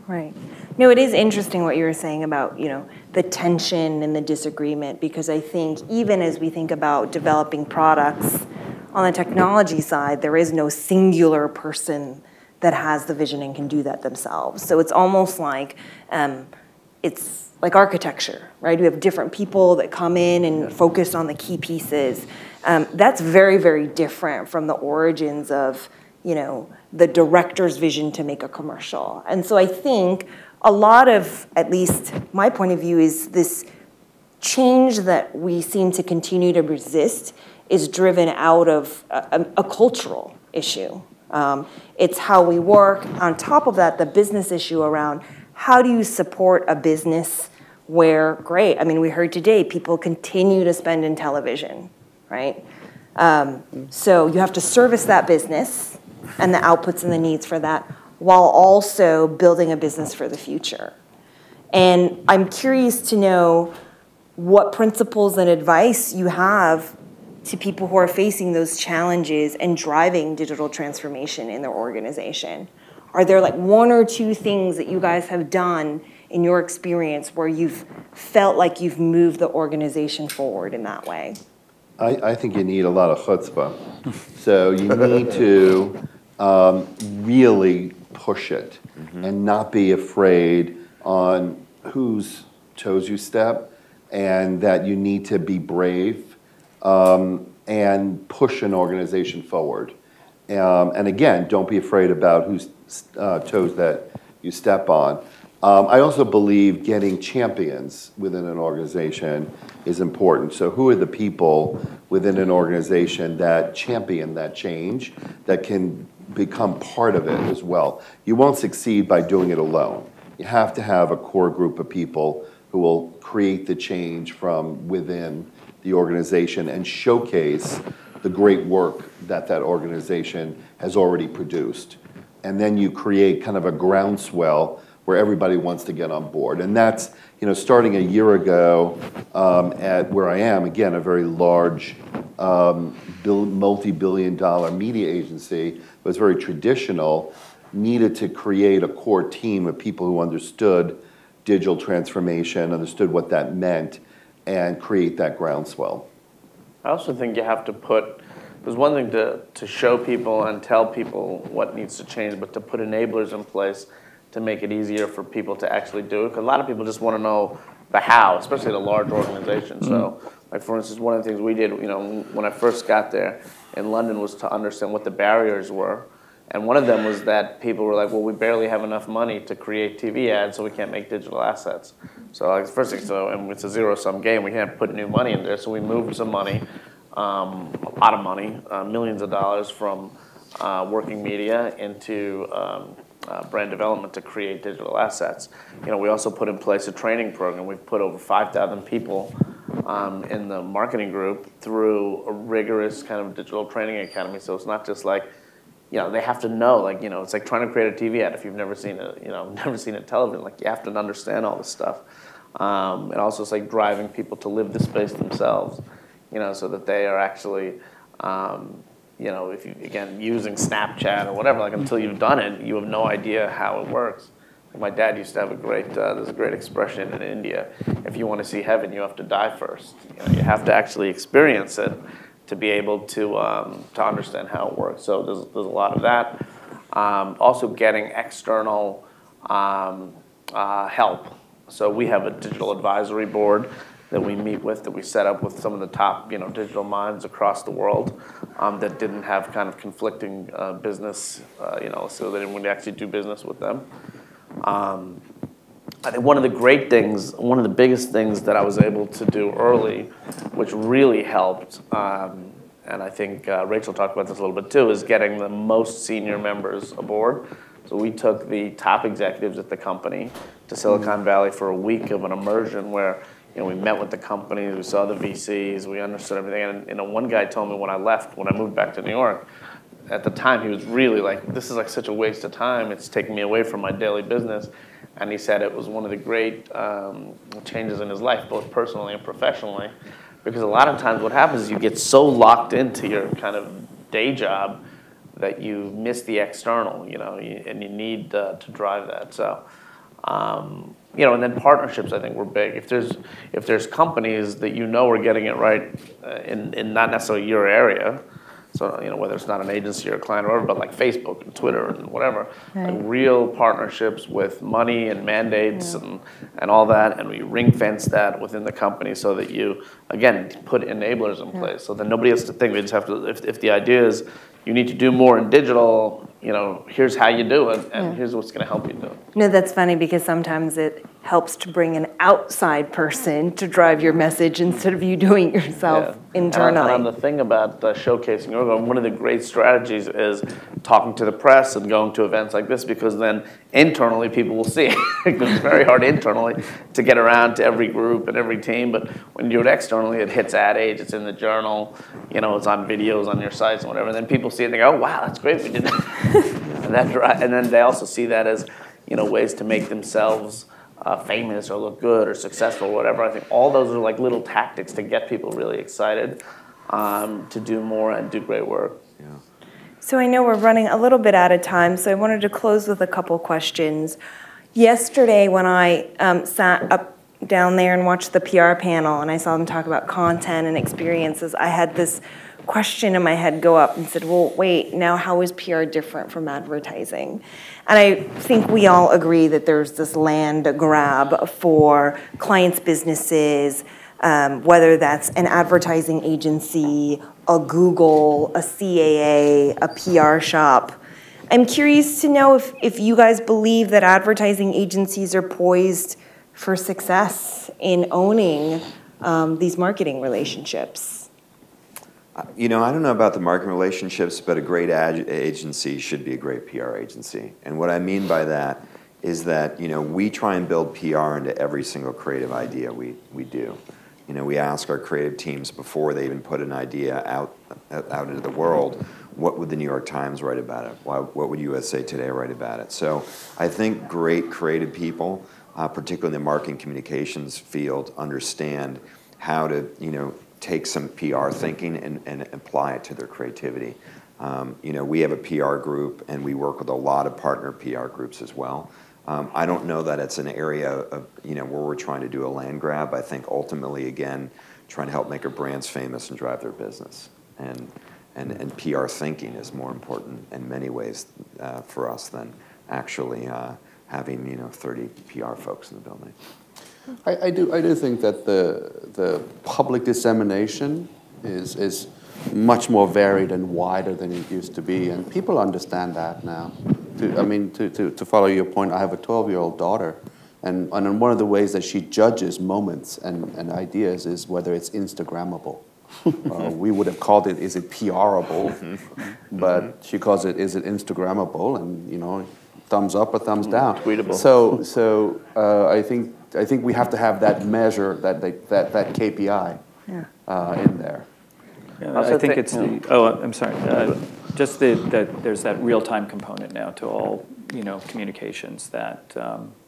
A: Right. No, it is interesting what you were saying about, the tension and the disagreement, because I think even as we think about developing products on the technology side, there is no singular person that has the vision and can do that themselves. So it's almost like it's like architecture, right? We have different people that come in and focus on the key pieces. That's very, very different from the origins of, the director's vision to make a commercial. And so I think a lot of, at least my point of view, is this change that we seem to continue to resist is driven out of a cultural issue. It's how we work. On top of that, the business issue around how do you support a business where, great, we heard today, people continue to spend in television, right? So you have to service that business and the outputs and the needs for that while also building a business for the future. And I'm curious to know what principles and advice you have to people who are facing those challenges and driving digital transformation in their organization. Are there like one or two things that you guys have done in your experience where you've felt like you've moved the organization forward in that way?
C: I think you need a lot of chutzpah. So you need to really push it and not be afraid on whose toes you step, and that you need to be brave and push an organization forward. And again, don't be afraid about whose toes that you step on. I also believe getting champions within an organization is important. So who are the people within an organization that champion that change, that can become part of it as well? You won't succeed by doing it alone. You have to have a core group of people who will create the change from within the organization and showcase the great work that that organization has already produced. And then you create kind of a groundswell where everybody wants to get on board. And that's, starting a year ago at where I am, again, a very large multi-billion-dollar media agency, was very traditional, needed to create a core team of people who understood digital transformation, understood what that meant, and create that groundswell.
D: I also think you have to put, there's one thing to show people and tell people what needs to change, but to put enablers in place to make it easier for people to actually do it. Because a lot of people just want to know the how, especially at a large organization. So, like for instance, one of the things we did, when I first got there in London, was to understand what the barriers were. And one of them was that people were like, well, we barely have enough money to create TV ads, so we can't make digital assets. So like the first thing, and it's a zero-sum game, we can't put new money in there, so we moved some money, a lot of money, millions of dollars from working media into brand development to create digital assets. We also put in place a training program. We've put over 5,000 people in the marketing group through a rigorous kind of digital training academy. So it's not just like, they have to know, it's like trying to create a TV ad if you've never seen it, never seen it television. Like, you have to understand all this stuff. And also it's like driving people to live the space themselves, so that they are actually, if you, again, using Snapchat or whatever, until you've done it, you have no idea how it works. My dad used to have there's a great expression in India: if you want to see heaven, you have to die first. You have to actually experience it to be able to understand how it works. So there's a lot of that. Also getting external help. So we have a digital advisory board that we meet with, that we set up with some of the top digital minds across the world that didn't have kind of conflicting business, so they didn't actually do business with them. I think one of the great things, one of the biggest things that I was able to do early, which really helped, and I think Rachel talked about this a little bit too, is getting the most senior members aboard. So we took the top executives at the company to Silicon Valley for a week of an immersion where we met with the companies, we saw the VCs, we understood everything. And one guy told me when I left, when I moved back to New York, at the time he was really like, this is like such a waste of time. It's taking me away from my daily business. And he said it was one of the great changes in his life, both personally and professionally. Because a lot of times what happens is you get so locked into your kind of day job that you miss the external, and you need to drive that. So And then partnerships, I think, were big. If there's companies that are getting it right in not necessarily your area, so whether it's not an agency or a client or whatever, but like Facebook and Twitter and whatever,
A: Right.
D: like real partnerships with money and mandates and all that, and we ring fence that within the company so that you, again, put enablers in place so that nobody has to think. We just have to, if the idea is you need to do more in digital, here's how you do it, and here's what's going to help you do it.
A: No, that's funny because sometimes it helps to bring an outside person to drive your message instead of you doing it yourself internally.
D: And on the thing about showcasing your logo, one of the great strategies is talking to the press and going to events like this, because then internally people will see it. It's very hard internally to get around to every group and every team, but when you do it externally, it hits Ad Age, it's in the journal, it's on videos on your sites and whatever, and then people see it and they go, oh, wow, that's great, we did that. And then they also see that as ways to make themselves famous or look good or successful or whatever. I think all those are like little tactics to get people really excited to do more and do great work.
B: Yeah.
A: So I know we're running a little bit out of time, so I wanted to close with a couple questions. Yesterday when I sat up down there and watched the PR panel and I saw them talk about content and experiences, I had this question in my head go up and said, well, wait, now how is PR different from advertising? And I think we all agree that there's this land grab for clients' businesses, whether that's an advertising agency, a Google, a CAA, a PR shop. I'm curious to know if you guys believe that advertising agencies are poised for success in owning these marketing relationships.
B: I don't know about the marketing relationships, but a great ad agency should be a great PR agency. And what I mean by that is that, we try and build PR into every single creative idea we do. We ask our creative teams before they even put an idea out into the world, what would the New York Times write about it? What would USA Today write about it? So I think great creative people, particularly in the marketing communications field, understand how to, take some PR thinking and apply it to their creativity. We have a PR group and we work with a lot of partner PR groups as well. I don't know that it's an area of, where we're trying to do a land grab. I think ultimately, again, trying to help make our brands famous and drive their business. And PR thinking is more important in many ways for us than actually having, 30 PR folks in the building.
F: I do think that the public dissemination is much more varied and wider than it used to be, and people understand that now. To follow your point, I have a 12-year-old daughter, and one of the ways that she judges moments and ideas is whether it's Instagrammable. We would have called it, is it PRable? But she calls it, is it Instagrammable? And thumbs up or thumbs down.
D: Tweetable.
F: So I think we have to have that measure, that KPI in there.
E: Yeah, I think it's I'm sorry. Just that there's that real-time component now to all communications that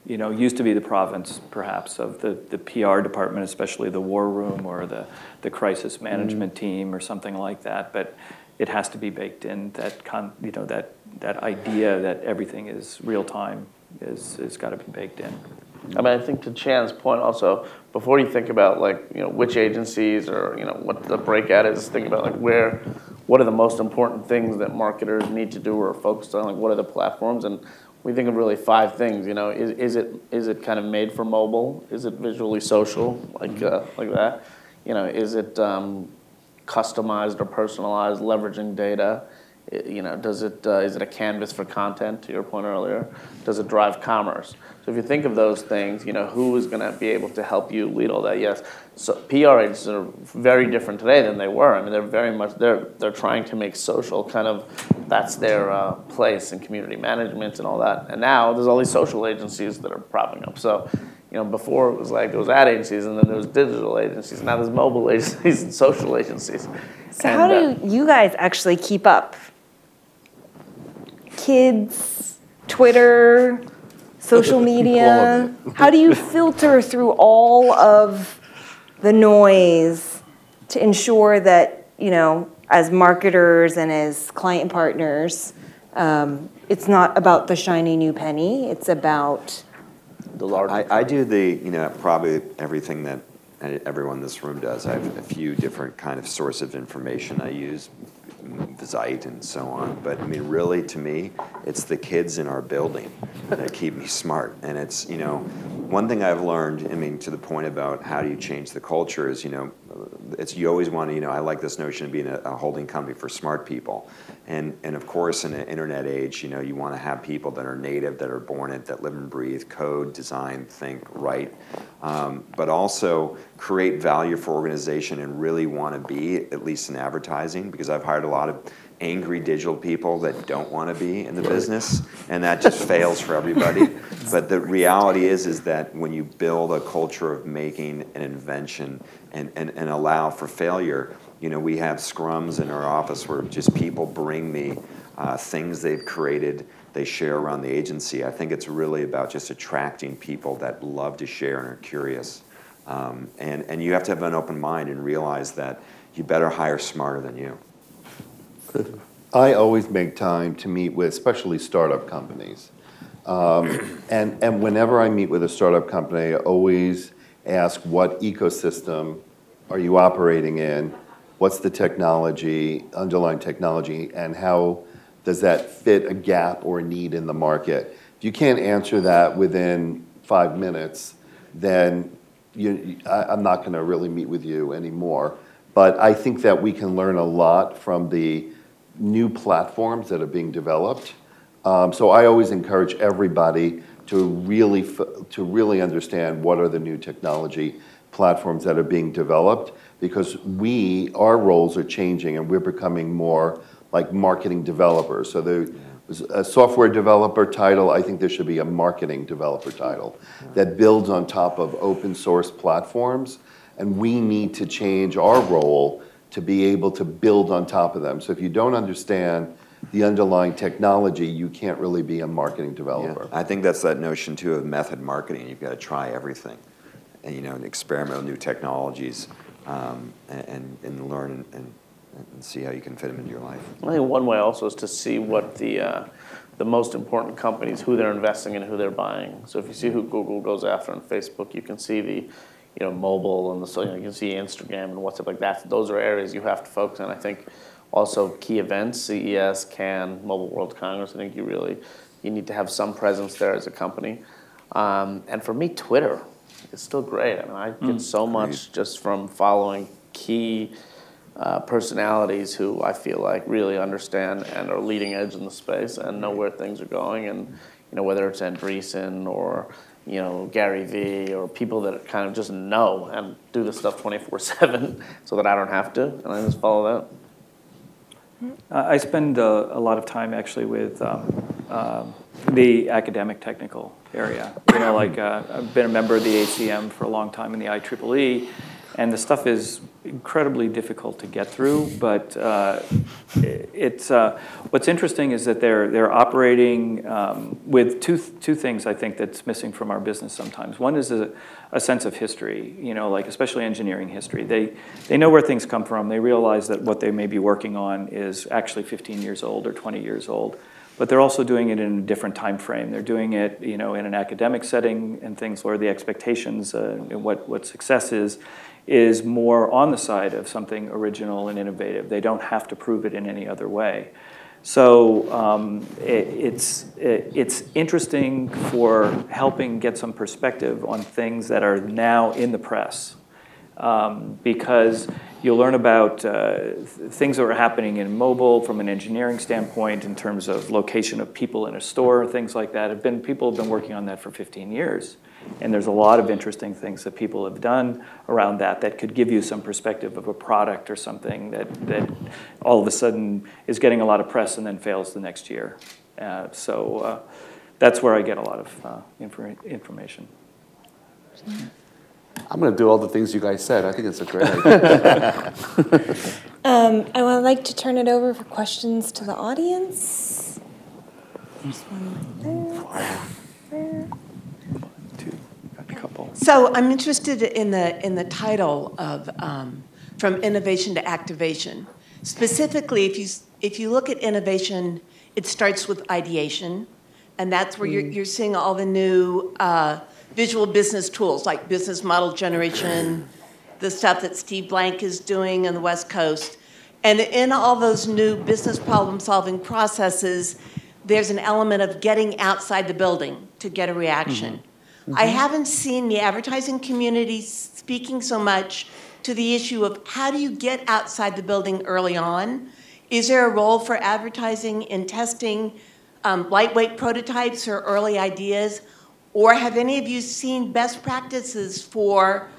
E: used to be the province perhaps of the PR department, especially the war room or the crisis management team or something like that. But it has to be baked in. That idea that everything is real-time is got to be baked in.
D: I think to Chan's point also, before you think about which agencies or what the breakout is, think about what are the most important things that marketers need to do or are focused on, what are the platforms, and we think of really 5 things. Is it kind of made for mobile? Is it visually social like that? Is it customized or personalized, leveraging data? Is it a canvas for content, to your point earlier? Does it drive commerce? So if you think of those things, who is going to be able to help you lead all that? Yes, so PR agencies are very different today than they were. They're very much, they're trying to make social kind of, that's their place in community management and all that. And now there's all these social agencies that are propping up. So, before it was like there was ad agencies and then there was digital agencies. Now there's mobile agencies and social agencies.
A: So how do you guys actually keep up? Kids, Twitter, social media. How do you filter through all of the noise to ensure that, as marketers and as client partners, it's not about the shiny new penny, it's about
D: the larger?
B: I do probably everything that everyone in this room does. I have a few different kind of source of information I use, Zeit and so on. But I mean, really, to me, it's the kids in our building that keep me smart. And it's, one thing I've learned, I mean, to the point about how do you change the culture is, you always want to, I like this notion of being a holding company for smart people. And of course, in an internet age, you want to have people that are native, that are born it, that live and breathe, code, design, think, write, but also create value for organization and really want to be, at least in advertising, because I've hired a lot of angry digital people that don't want to be in the business, and that just fails for everybody. But the reality is that when you build a culture of making an invention and allow for failure, we have scrums in our office where just people bring me things they've created, they share around the agency. I think it's really about just attracting people that love to share and are curious. And you have to have an open mind and realize that you better hire smarter than you.
C: I always make time to meet with, especially startup companies. And whenever I meet with a startup company, I always ask, what ecosystem are you operating in? What's the technology, underlying technology, and how does that fit a gap or a need in the market? If you can't answer that within 5 minutes, then I'm not going to really meet with you anymore. But I think that we can learn a lot from the new platforms that are being developed. So I always encourage everybody to really understand what are the new technology platforms that are being developed, because our roles are changing and we're becoming more like marketing developers. So there's a software developer title. I think there should be a marketing developer title that builds on top of open source platforms, and we need to change our role to be able to build on top of them. So if you don't understand the underlying technology, you can't really be a marketing developer.
B: Yeah. I think that's that notion too of method marketing. You've got to try everything, and experiment with new technologies, and learn and see how you can fit them into your life.
D: I think one way also is to see what the most important companies, who they're investing in, who they're buying. So if you see who Google goes after on Facebook, you can see the mobile and you can see Instagram and WhatsApp, like that. Those are areas you have to focus on. I think also key events, CES, Cannes, Mobile World Congress. I think you need to have some presence there as a company. And for me, Twitter is still great. I mean, I get so much just from following key personalities who I feel like really understand and are leading edge in the space and know where things are going. And whether it's Andreessen or Gary Vee or people that kind of just know and do this stuff 24/7, so that I don't have to, and I just follow that.
E: I spend a lot of time actually with the academic technical area. I've been a member of the ACM for a long time in the IEEE, and the stuff is incredibly difficult to get through. But what's interesting is that they're operating with two things I think that's missing from our business sometimes. One is a sense of history, especially engineering history. They know where things come from. They realize that what they may be working on is actually 15 years old or 20 years old. But they're also doing it in a different time frame. They're doing it, in an academic setting and things where the expectations and what success is more on the side of something original and innovative. They don't have to prove it in any other way. So it's interesting for helping get some perspective on things that are now in the press, because you'll learn about things that are happening in mobile from an engineering standpoint in terms of location of people in a store, things like that. People have been working on that for 15 years. And there's a lot of interesting things that people have done around that could give you some perspective of a product or something that all of a sudden is getting a lot of press and then fails the next year. So that's where I get a lot of information.
F: I'm going to do all the things you guys said. I think it's a great idea.
A: I would like to turn it over for questions to the audience. There's one right there.
G: So I'm interested in the title of From Innovation to Activation. Specifically, if you look at innovation, it starts with ideation, and that's where you're seeing all the new visual business tools like business model generation, the stuff that Steve Blank is doing on the West Coast. And in all those new business problem-solving processes, there's an element of getting outside the building to get a reaction. I haven't seen the advertising community speaking so much to the issue of how do you get outside the building early on? Is there a role for advertising in testing lightweight prototypes or early ideas? Or have any of you seen best practices for,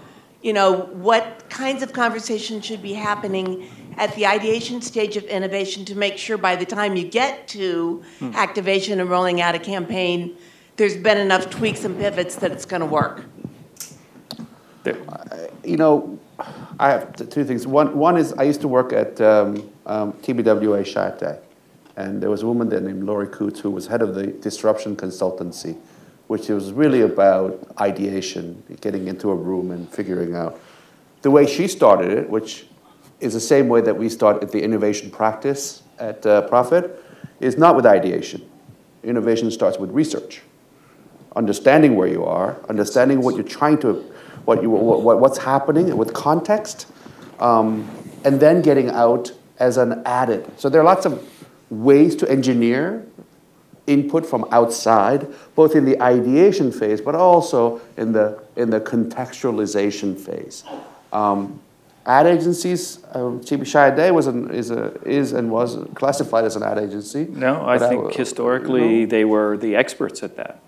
G: what kinds of conversations should be happening at the ideation stage of innovation to make sure by the time you get to activation and rolling out a campaign, there's been enough tweaks and pivots that it's going to work?
F: I have two things. One is I used to work at TBWA Chiat, and there was a woman there named Lori Coots who was head of the disruption consultancy, which was really about ideation, getting into a room and figuring out. The way she started it, which is the same way that we start at the innovation practice at Profit, is not with ideation. Innovation starts with research, understanding where you are, understanding what you're trying to, what's happening with context, and then getting out as an added. So there are lots of ways to engineer input from outside, both in the ideation phase, but also in the contextualization phase. Ad agencies, TBWA is and was classified as an ad agency.
E: No, I think historically they were the experts at that.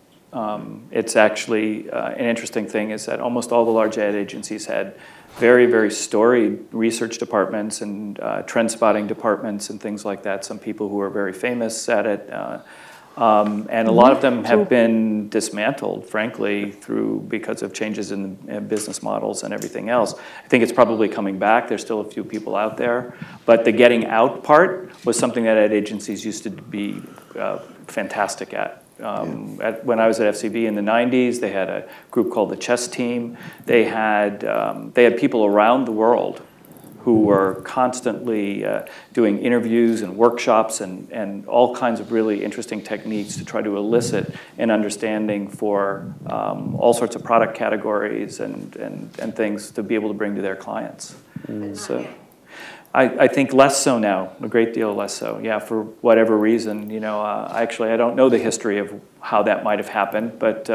E: It's actually an interesting thing is that almost all the large ad agencies had very, very storied research departments and trend spotting departments and things like that. Some people who are very famous at it. And a lot of them have been dismantled, frankly, because of changes in business models and everything else. I think it's probably coming back. There's still a few people out there. But the getting out part was something that ad agencies used to be fantastic at. When I was at FCB in the 90s, they had a group called the Chess Team. They had people around the world who were constantly doing interviews and workshops and all kinds of really interesting techniques to try to elicit an understanding for all sorts of product categories and things to be able to bring to their clients. So I think less so now, a great deal less so. Yeah, for whatever reason, actually I don't know the history of how that might have happened, but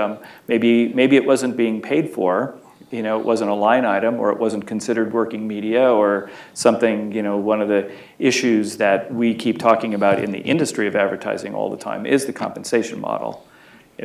E: maybe it wasn't being paid for. It wasn't a line item, or it wasn't considered working media, or something. One of the issues that we keep talking about in the industry of advertising all the time is the compensation model.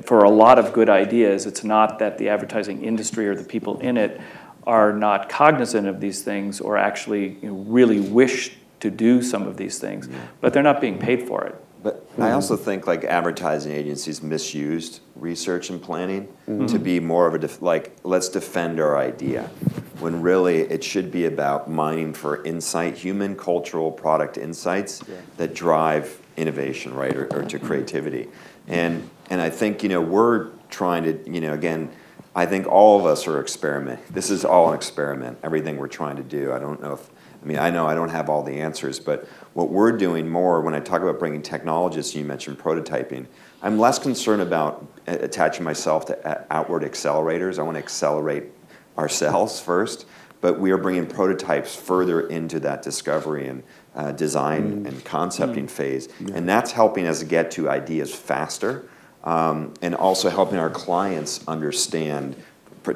E: For a lot of good ideas, it's not that the advertising industry or the people in it are not cognizant of these things or actually really wish to do some of these things, but they're not being paid for it.
B: But I also think advertising agencies misused research and planning to be more of let's defend our idea, when really it should be about mining for insight, human, cultural, product insights that drive innovation, right, or to creativity. And I think we're trying to again, I think all of us are experimenting. This is all an experiment. Everything we're trying to do. I know I don't have all the answers, but what we're doing more, when I talk about bringing technologists, you mentioned prototyping, I'm less concerned about attaching myself to outward accelerators. I want to accelerate ourselves first, but we are bringing prototypes further into that discovery and design and concepting phase, and that's helping us get to ideas faster, and also helping our clients understand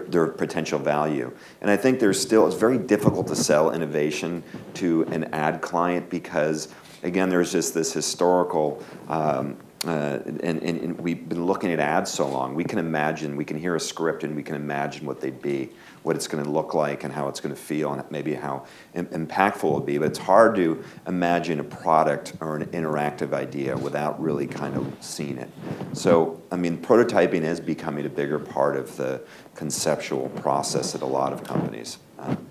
B: their potential value. And I think it's very difficult to sell innovation to an ad client because, again, there's just this historical, and we've been looking at ads so long, we can hear a script and we can imagine what they'd be, what it's going to look like and how it's going to feel and maybe how impactful it'll be. But it's hard to imagine a product or an interactive idea without really kind of seeing it. So, prototyping is becoming a bigger part of the conceptual process at a lot of companies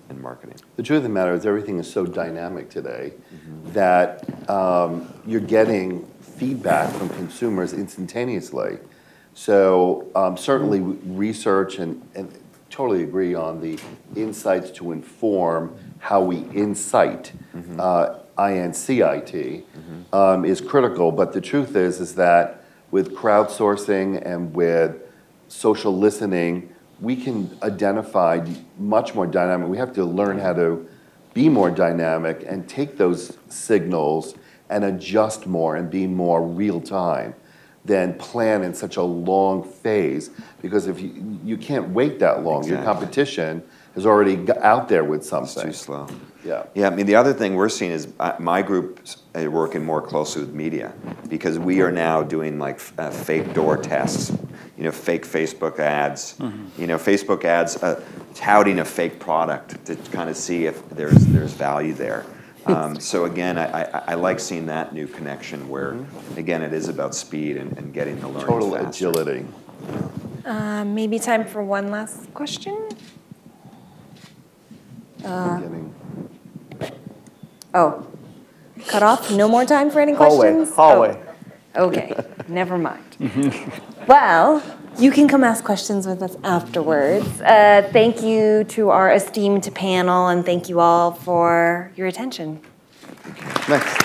B: in marketing.
C: The truth of the matter is everything is so dynamic today that you're getting feedback from consumers instantaneously. So certainly research and totally agree on the insights to inform how we incite, INCIT, is critical. But the truth is that with crowdsourcing and with social listening, we can identify much more dynamic. We have to learn how to be more dynamic and take those signals and adjust more and be more real time than plan in such a long phase, because if you can't wait that long.
B: Exactly.
C: Your competition is already out there with something.
B: It's too slow.
C: Yeah.
B: Yeah, I mean, the other thing we're seeing is my group's working more closely with media, because we are now doing like fake door tests, fake Facebook ads, Facebook ads touting a fake product to kind of see if there's value there. So again, I like seeing that new connection where, again, it is about speed and getting the learning
C: Total
B: faster.
C: agility.
A: Maybe time for one last question. Oh, cut off? No more time for any questions?
D: Hallway.
A: Oh, okay, never mind. Well, you can come ask questions with us afterwards. Thank you to our esteemed panel, and thank you all for your attention.
C: Next.